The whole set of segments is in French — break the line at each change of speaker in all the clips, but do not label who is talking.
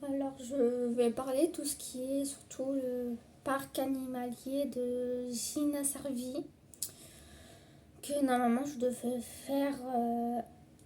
Alors, je vais parler de tout ce qui est surtout le parc animalier de Gina Servi, que normalement je devais faire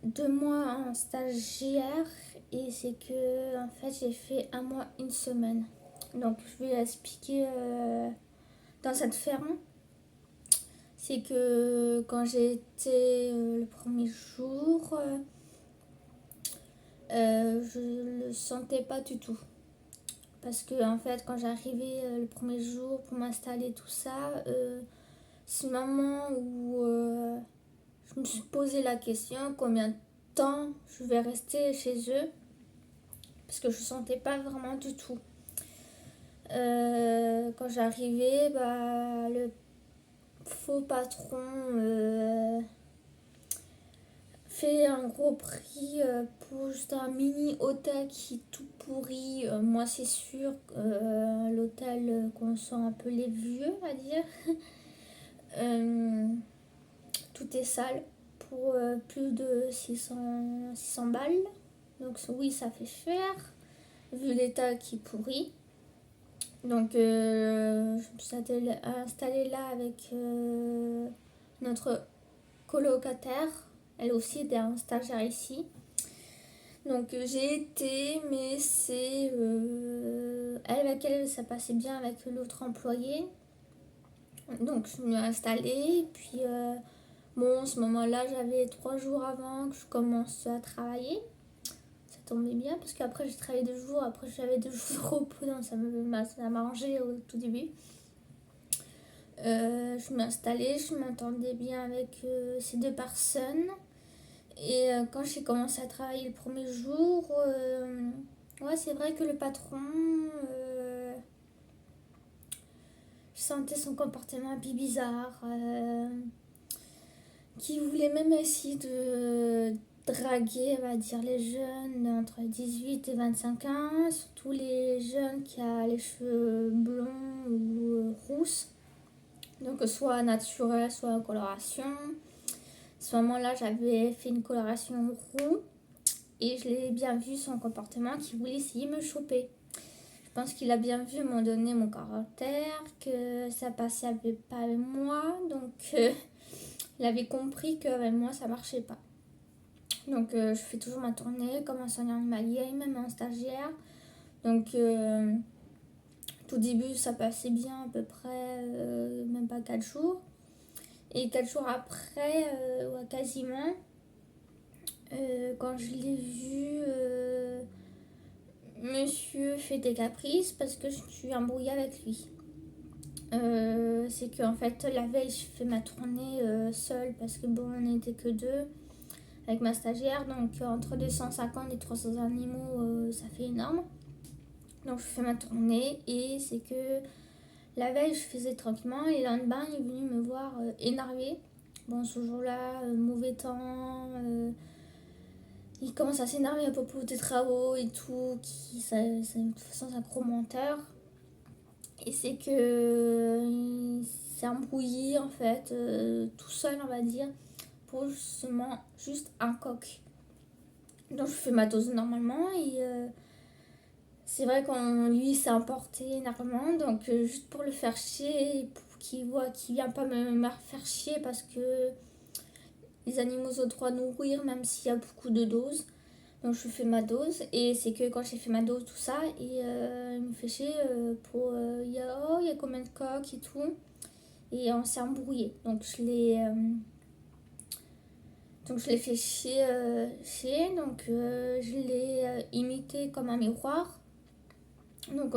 2 mois en stagiaire, et c'est que en fait j'ai fait 1 mois, une semaine. Donc, je vais expliquer dans cette ferme. C'est que quand j'ai été le premier jour, je le sentais pas du tout. Parce que en fait, quand j'arrivais le premier jour pour m'installer, tout ça, c'est le moment où je me suis posé la question combien de temps je vais rester chez eux. Parce que je ne sentais pas vraiment du tout. Quand j'arrivais, bah, le faux patron fait un gros prix pour juste un mini hôtel qui est tout pourri. Moi, c'est sûr, l'hôtel qu'on sent un peu les vieux, à dire. Euh, Tout est sale pour plus de 600 balles. Donc, oui, ça fait cher, vu l'état qui est pourri. Donc, je me suis installée là avec notre colocataire. Elle aussi était un stagiaire ici. Donc j'ai été, mais c'est elle avec elle, ça passait bien avec l'autre employé. Donc je me suis installée. Puis bon, ce moment-là, j'avais 3 jours avant que je commence à travailler. Ça tombait bien parce qu'après j'ai travaillé 2 jours. Après j'avais 2 jours de repos. Donc ça m'a arrangé au tout début. Je m'installais, je m'entendais bien avec ces deux personnes. Et quand j'ai commencé à travailler le premier jour, ouais, c'est vrai que le patron, je sentais son comportement un peu bizarre, qui voulait même essayer de draguer, on va dire, les jeunes entre 18 et 25 ans, surtout les jeunes qui ont les cheveux blonds ou rousses, donc soit naturel, soit en coloration. À ce moment-là, j'avais fait une coloration roux. Et je l'ai bien vu son comportement, qu'il voulait essayer de me choper. Je pense qu'il a bien vu à un moment donné mon caractère, que ça passait pas avec moi. Donc il avait compris qu'avec moi ça marchait pas. Donc je fais toujours ma tournée comme enseignant animalier, même en stagiaire. Donc tout début ça passait bien à peu près, même pas 4 jours. Et 4 jours après, ouais, quasiment, quand je l'ai vu, monsieur fait des caprices parce que je suis embrouillée avec lui. C'est qu'en fait, la veille, je fais ma tournée seule parce que bon, on n'était que deux avec ma stagiaire. Donc, entre 250 et 300 animaux, ça fait énorme. Donc, je fais ma tournée et c'est que la veille, je faisais tranquillement et le lendemain, il est venu me voir énervé. Bon, ce jour-là, mauvais temps. Il commence à s'énerver à propos des travaux et tout. De toute façon, c'est un gros menteur. Et c'est que il s'est embrouillé en fait, tout seul on va dire, pour justement juste un coq. Donc je fais ma dose normalement et c'est vrai qu'on lui s'est emporté énormément. Donc juste pour le faire chier, pour qu'il voit qu'il vient pas me faire chier parce que les animaux ont le droit de nourrir même s'il y a beaucoup de doses. Donc je fais ma dose et c'est que quand j'ai fait ma dose tout ça et il me fait chier pour il y a combien de coques et tout. Et on s'est embrouillé. Donc je l'ai fait chier. Donc je l'ai imité comme un miroir. Donc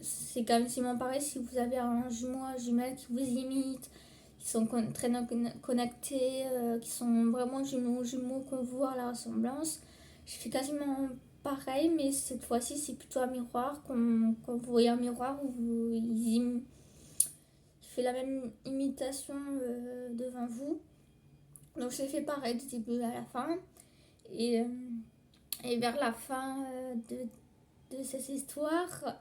c'est quand même simplement pareil si vous avez un jumeau, un jumelle qui vous imite, qui sont très connectés, qui sont vraiment jumeaux qu'on voit la ressemblance. Je fais quasiment pareil, mais cette fois-ci c'est plutôt un miroir. Quand vous voyez un miroir où il fait la même imitation devant vous. Donc j'ai fait pareil du début à la fin. Et, euh, et vers la fin de cette histoire,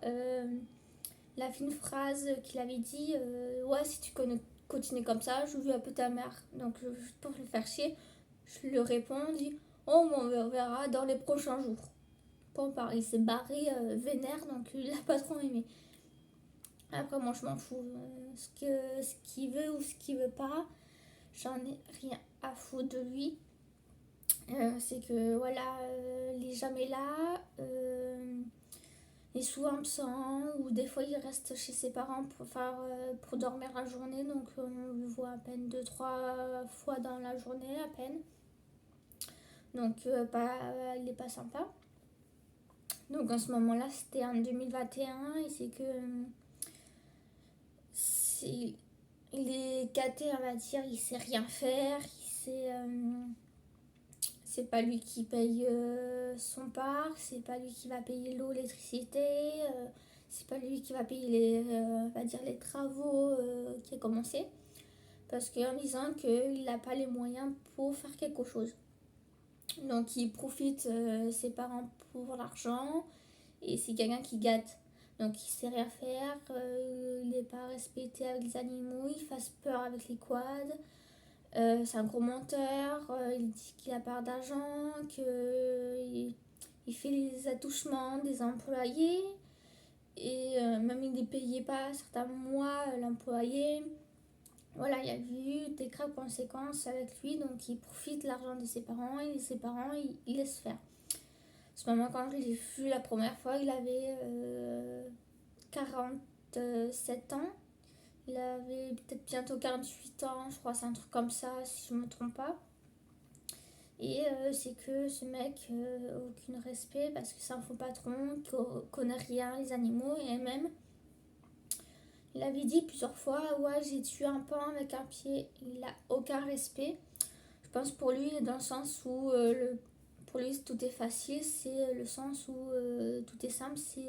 la fine phrase qu'il avait dit, ouais, si tu continues comme ça, je veux un peu ta mère. Donc juste pour le faire chier, je lui réponds, dit, oh, on verra dans les prochains jours. Bon, pareil, il s'est barré vénère, donc il l'a pas trop aimé. Après, moi, je m'en fous. Ce qu'il veut ou ce qu'il veut pas, j'en ai rien à foutre de lui. C'est que, voilà, il est jamais là. Il est souvent absent, ou des fois, il reste chez ses parents pour dormir la journée. Donc, on le voit à peine 2-3 fois dans la journée, à peine. Donc, il est pas sympa. Donc, en ce moment-là, c'était en 2021, et c'est que... il est gâté, on va dire, il sait rien faire, c'est pas lui qui paye son parc, c'est pas lui qui va payer l'eau, l'électricité, c'est pas lui qui va payer on va dire les travaux qui a commencé, parce qu'en disant qu'il n'a pas les moyens pour faire quelque chose. Donc il profite ses parents pour l'argent, et c'est quelqu'un qui gâte. Donc il sait rien faire, il n'est pas respecté avec les animaux, il fasse peur avec les quads. C'est un gros menteur, il dit qu'il a pas d'argent, qu'il fait les attouchements des employés, et même il ne payait pas certains mois l'employé. Voilà, il y a eu des graves conséquences avec lui, donc il profite de l'argent de ses parents, et ses parents, il laisse faire. À ce moment, quand je l'ai vu la première fois, il avait 47 ans. Il avait peut-être bientôt 48 ans, je crois, c'est un truc comme ça, si je ne me trompe pas. Et c'est que ce mec, aucun respect, parce que c'est un faux patron, qui connaît rien, les animaux, et même, il avait dit plusieurs fois, ouais, j'ai tué un paon avec un pied. Il n'a aucun respect. Je pense pour lui, dans le sens où pour lui tout est facile, c'est le sens où tout est simple, c'est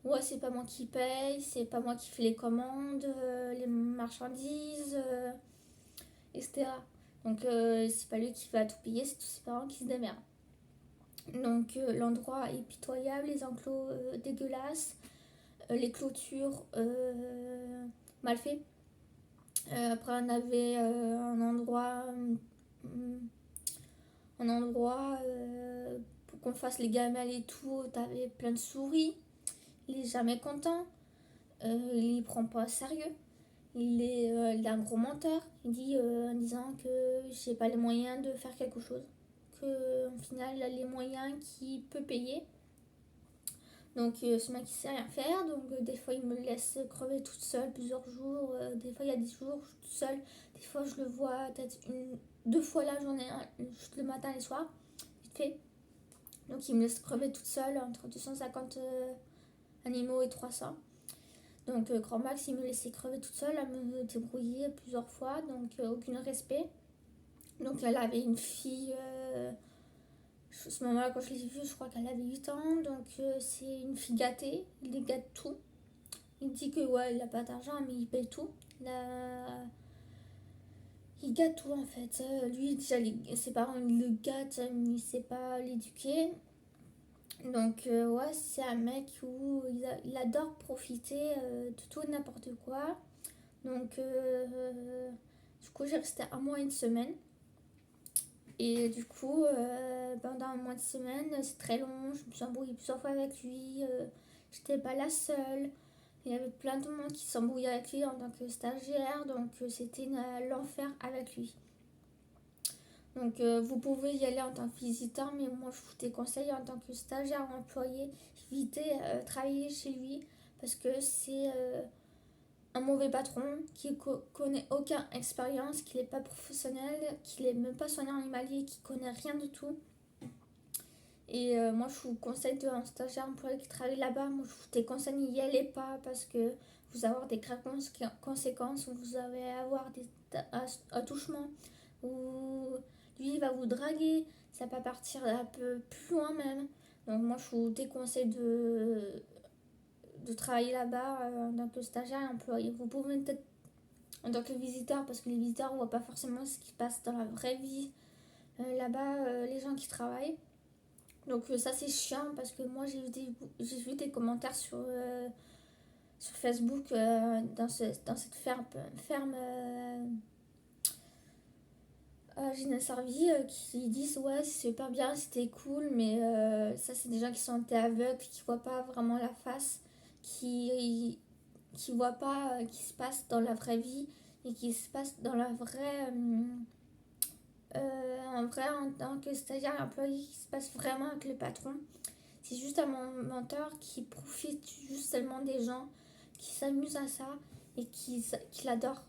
ouais, c'est pas moi qui paye, c'est pas moi qui fais les commandes, les marchandises, etc. Donc c'est pas lui qui va tout payer, c'est tous ses parents qui se démerdent. Donc l'endroit est pitoyable, les enclos dégueulasses, les clôtures mal faites. Après on avait un endroit pour qu'on fasse les gamelles et tout, t'avais plein de souris. Il est jamais content, il prend pas au sérieux. Il est un gros menteur. Il dit en disant que j'ai pas les moyens de faire quelque chose, que au final il a les moyens qu'il peut payer. Donc ce mec il sait rien faire, donc des fois il me laisse crever toute seule plusieurs jours, des fois il y a des jours je suis toute seule, des fois je le vois peut-être 2 fois la journée, hein, juste le matin et le soir, vite fait. Donc il me laisse crever toute seule entre 250 animaux et 300. Donc grand max il me laissait crever toute seule à me débrouiller plusieurs fois, donc aucun respect. Donc elle avait une fille, à ce moment-là quand je l'ai vue je crois qu'elle avait 8 ans, donc c'est une fille gâtée, il les gâte tout. Il dit que ouais il a pas d'argent mais il paye tout. Il gâte tout en fait. Lui déjà ses parents ils le gâtent mais il sait pas l'éduquer. Donc ouais c'est un mec où il adore profiter de tout et n'importe quoi. Donc du coup j'ai resté un mois et une semaine. Et du coup pendant un mois de semaine c'est très long, je me suis embrouillée plusieurs fois avec lui. J'étais pas la seule. Il y avait plein de monde qui s'embrouillait avec lui en tant que stagiaire, donc c'était l'enfer avec lui. Donc vous pouvez y aller en tant que visiteur, mais moi je vous déconseille en tant que stagiaire ou employé, évitez travailler chez lui, parce que c'est un mauvais patron qui connaît aucune expérience, qui n'est pas professionnel, qui n'est même pas soignant animalier, qui connaît rien du tout. Et moi je vous conseille un stagiaire employé qui travaille là-bas, moi je vous déconseille n'y allez pas, parce que vous allez avoir des graves conséquences, vous allez avoir des attouchements, ou lui il va vous draguer, ça va partir un peu plus loin même. Donc moi je vous déconseille de travailler là-bas en tant que stagiaire et employé. Vous pouvez peut-être en tant que visiteur, parce que les visiteurs ne voient pas forcément ce qui se passe dans la vraie vie là-bas, les gens qui travaillent. Donc ça c'est chiant, parce que moi j'ai vu des commentaires sur Facebook dans cette ferme J'ai une servie qui disent ouais c'est super bien, c'était cool, mais ça c'est des gens qui sont aveugles, qui voient pas vraiment la face, qui voient pas qui se passe dans la vraie vie et qui se passe dans la vraie en vrai en tant que stagiaire employé qui se passe vraiment avec le patron. C'est juste un menteur qui profite juste seulement des gens, qui s'amuse à ça et qui l'adore.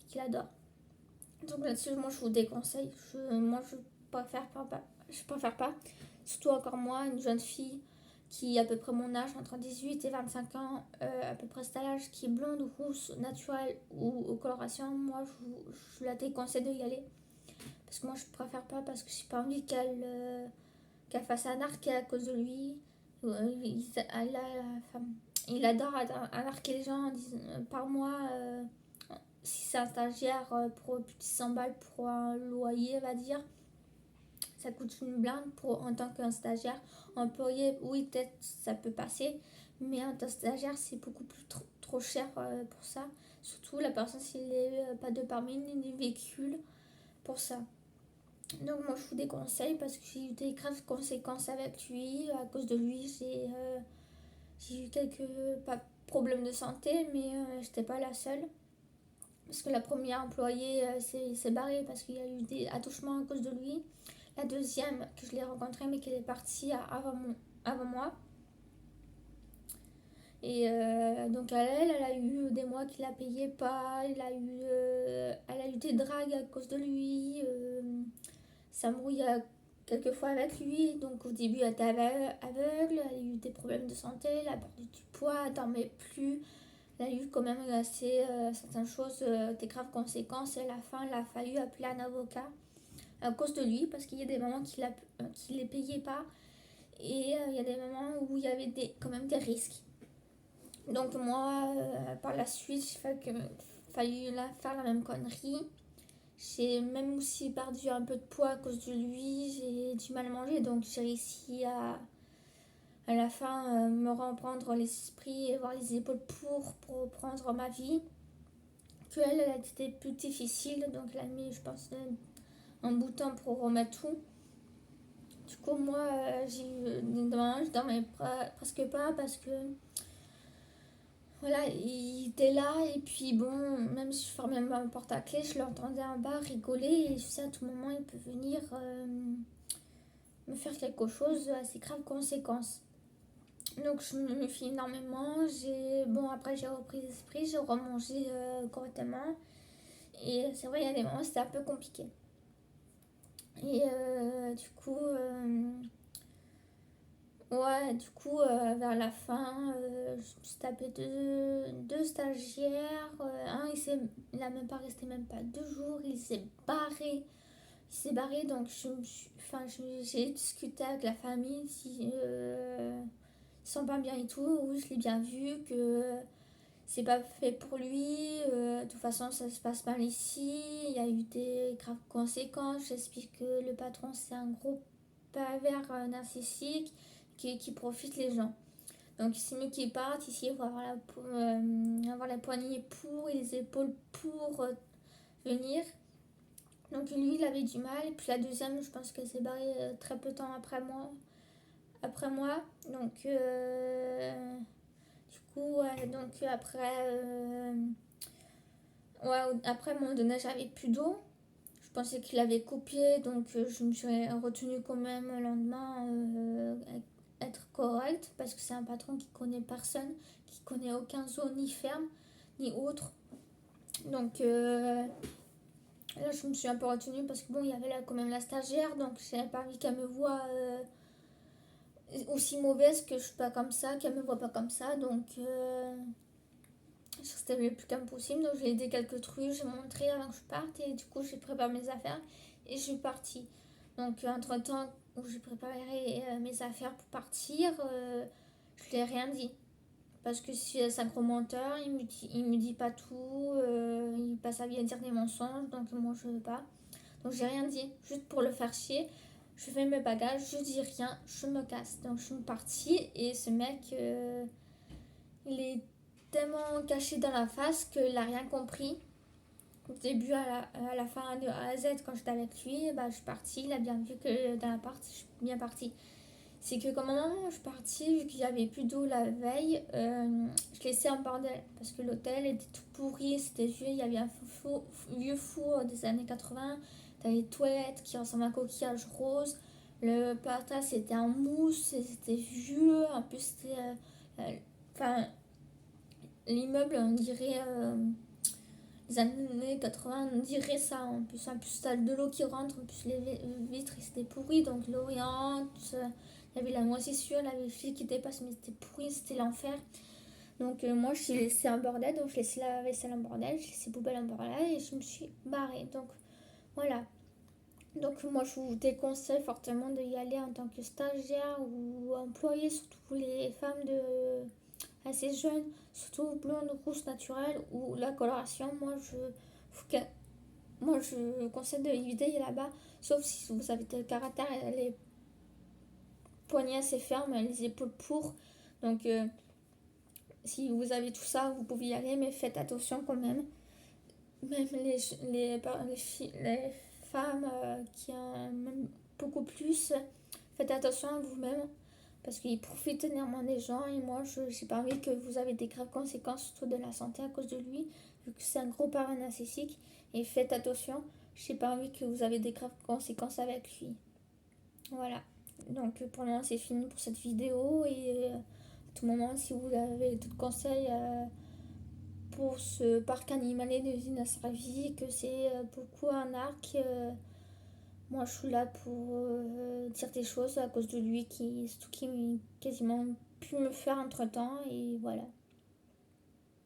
Qui l'adore. Donc là-dessus, moi, je vous déconseille. Moi, je préfère pas. Surtout encore moi, une jeune fille qui a à peu près mon âge, entre 18 et 25 ans, à peu près cet âge, qui est blonde, rousse, naturelle ou coloration. Moi, je la déconseille de y aller. Parce que moi, je préfère pas, parce que j'ai pas envie qu'elle fasse un arc à cause de lui. Il adore arnaquer les gens par mois. Si c'est un stagiaire pour plus de 600 balles pour un loyer, on va dire, ça coûte une blinde en tant qu'un stagiaire. Employé, oui, peut-être ça peut passer, mais en tant que stagiaire, c'est beaucoup plus trop cher pour ça. Surtout la personne s'il n'est pas de permis ni véhicule pour ça. Donc moi je vous déconseille parce que j'ai eu des graves conséquences avec lui. À cause de lui, j'ai eu quelques problèmes de santé, mais j'étais pas la seule. Parce que la première employée s'est barrée parce qu'il y a eu des attouchements à cause de lui. La deuxième, que je l'ai rencontrée mais qui est partie avant moi. Et donc elle a eu des mois qu'il la payait pas. Elle a eu des dragues à cause de lui. Ça mouillait quelquefois avec lui. Donc au début elle était aveugle. Elle a eu des problèmes de santé. Elle a perdu du poids. Elle dormait plus. Elle a eu quand même certaines choses, des graves conséquences. Et à la fin, il a fallu appeler un avocat à cause de lui, parce qu'il y a des moments qu'il ne les payait pas. Et il y a des moments où il y avait quand même des risques. Donc moi, par la suite, j'ai fallu faire la même connerie. J'ai même aussi perdu un peu de poids à cause de lui. J'ai du mal à manger, donc j'ai réussi à la fin me reprendre les esprits et avoir les épaules pour reprendre ma vie. Que elle a été plus difficile, donc elle a mis, je pense, un bout de temps pour remettre tout. Du coup, moi, j'ai eu des dommages, je dormais presque pas parce que voilà, il était là et puis bon, même si je fermais ma porte à clé, je l'entendais en bas rigoler et je sais à tout moment il peut venir me faire quelque chose à ses graves conséquences. Donc je me méfie énormément. Après j'ai repris l'esprit, j'ai remangé correctement. Et c'est vrai, il y a des moments c'était un peu compliqué. Et vers la fin, je me suis tapé deux stagiaires. Il n'a même pas resté même pas 2 jours, il s'est barré. Donc j'ai discuté avec la famille si ils sont pas bien et tout. Oui, je l'ai bien vu que c'est pas fait pour lui. De toute façon, ça se passe mal ici. Il y a eu des graves conséquences. J'explique que le patron, c'est un gros pervers narcissique qui profite les gens. Donc, c'est mieux qu'il parte. Ici, il faut avoir la poignée pour et les épaules pour venir. Donc, lui, il avait du mal. Et puis, la deuxième, je pense qu'elle s'est barrée très peu de temps après moi. Donc, après, à un moment donné, j'avais plus d'eau. Je pensais qu'il avait copié, donc je me suis retenue quand même le lendemain être correcte, parce que c'est un patron qui connaît personne, qui connaît aucun zoo, ni ferme, ni autre. Donc là, je me suis un peu retenue parce que bon, il y avait là quand même la stagiaire, donc j'avais pas envie qu'elle me voie aussi mauvaise que je suis pas comme ça, qu'elle me voit pas comme ça, donc je restais le plus calme possible. Donc j'ai aidé quelques trucs, j'ai montré avant que je parte et du coup j'ai préparé mes affaires et je suis partie. Donc entre temps où j'ai préparé mes affaires pour partir, je lui ai rien dit. Parce que si c'est un gros menteur, il me dit pas tout, il passe sa vie à dire des mensonges, donc moi je veux pas. Donc j'ai rien dit, juste pour le faire chier. Je fais mes bagages, je dis rien, je me casse. Donc je suis partie et ce mec, il est tellement caché dans la face qu'il n'a rien compris. au début à la fin de A à Z quand j'étais avec lui, bah, je suis partie, il a bien vu que dans l'appart, je suis bien partie. C'est que comme un moment je suis partie, vu qu'il n'y avait plus d'eau la veille, je laissais un bordel parce que l'hôtel était tout pourri, c'était vieux, il y avait un vieux four des années 80, t'avais les toilettes qui ressemblent à un coquillage rose, le plata c'était en mousse, c'était vieux, en plus c'était... Enfin, l'immeuble on dirait... les années 80, on dirait ça en plus. En plus, t'as de l'eau qui rentre, en plus les vitres c'était pourri, donc l'eau rentre. Il y avait la moisissure, il y avait les fils qui dépassent, mais c'était pourri, c'était l'enfer. Donc moi je laissé un bordel, donc je laissé la vaisselle en bordel, je laissé les poubelles en bordel et je me suis barrée. Donc voilà. Donc moi je vous déconseille fortement d'y aller en tant que stagiaire ou employé, surtout les femmes de assez jeunes, surtout blonde, rouge naturelle ou la coloration. Moi je conseille d'éviter là-bas, sauf si vous avez le caractère et les poignets assez fermes, les épaules pour. Donc si vous avez tout ça, vous pouvez y aller, mais faites attention quand même. Même les femmes qui ont même beaucoup plus, faites attention à vous-même parce qu'ils profitent néanmoins des gens et moi je n'ai pas envie que vous avez des graves conséquences surtout de la santé à cause de lui vu que c'est un gros parent narcissique et faites attention, j'ai pas envie que vous avez des graves conséquences avec lui. Voilà, donc pour le moment c'est fini pour cette vidéo et à tout moment si vous avez d'autres conseils pour ce parc animalier de Dinosaurier, que c'est beaucoup un arc. Moi, je suis là pour dire des choses à cause de lui qui quasiment pu me faire entre temps. Et voilà.